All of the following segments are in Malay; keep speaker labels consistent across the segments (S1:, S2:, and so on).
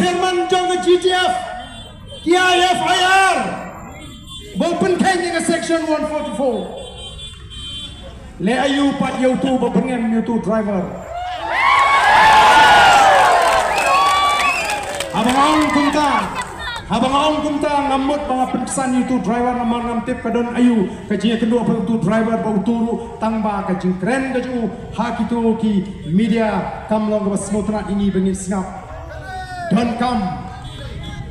S1: chairman jong GTF KIFIR Bopen Kenya ke section 144 Le ayu pat YouTube bapengem YouTube driver Habang aong kumta ngamut mga penkesan YouTube driver na mangamtip kadon ayu kajinya kedua pa YouTube driver ba uturu tangba kajing keren kaju hak itu ki media kamlong ba smotra ini bengin snap don kam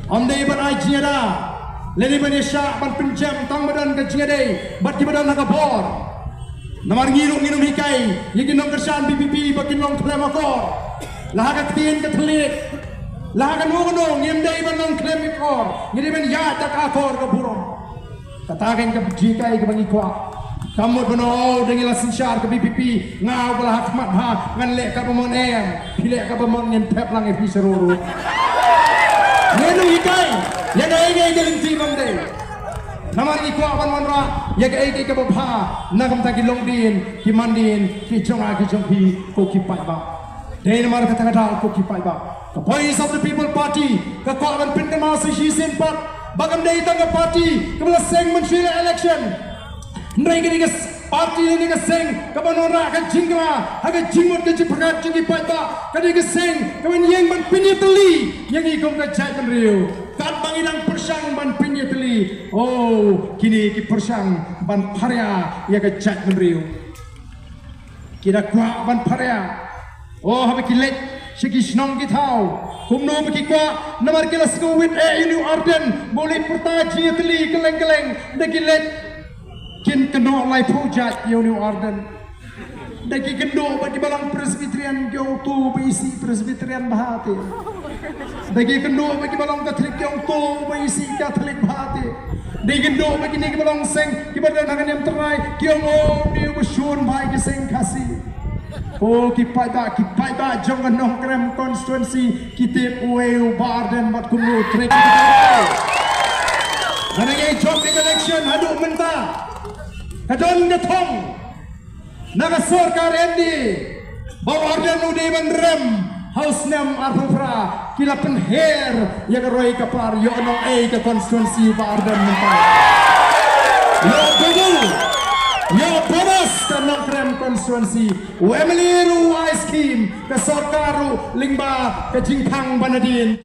S1: onde ban ajinya da leni banesha ban penjam tang badan kajinya dei bat ki badan nakabor namar ngirung hikai yegi nong kersan BPP bakin long tlemakor laha katin katlik lahakan mono ngem dai ban nong klem ikor ngiri ben ya tak akor ke burung katakan ke jikai ke bangi kwa kamu beno dengan lasin syar ke BPP ngau belah hakmat ha ngan lek ka pemon em pilek ka pemon ngen tep lang epi seruru ngenu hikai ya dai ge gelinti bang dai namar ikwa ban manra ya ge ke babha nagam ta ki longdin ki mandin ki jonga ki jongpi ko ki pai ba dai namar kata-kata ko ki pai ba the Voice of the People Party ke kawan pendema sisi sempat bagam dai tanga party ke bela seng mensyira election ndai ke party ni ke seng ke banora ke jingwa ha ke jingmut ke jipakat jingi paita ke ke seng ke yang ban pinyeteli yang ikom ke jai penriu kat bangidang persang ban pinyeteli oh kini ki persang ban pharia ya ke jai penriu kira kwa ban pharia oh habe kilet Segi senang kita, kumno berkikwa, namar kelas with New Arden, boleh pertaji teli keleng-keleng, dekilet, kin kena lai project New Arden, deki kendo bagi balang presbyterian jauh tu berisi presbyterian bahati, deki kendo bagi balang katolik jauh tu berisi katolik bahati, deki kendo bagi ni balang seng, kibaran hangan yang terai, kiong dia bersyun baik seng kasih. Oh kipai ba jangan noh krem constituency kita ueu Barden bat kumlu trek mana ye job election hadu menta kadon getong naga sarkar endi Barden ude bandrem house nam arfra kila penher ya roi kapar yo no ke constituency Barden menta yo bonus ke nongkrem konstituensi Emily Ru Ice Cream ke Sorkaru Lingba ke Jingkang Banadin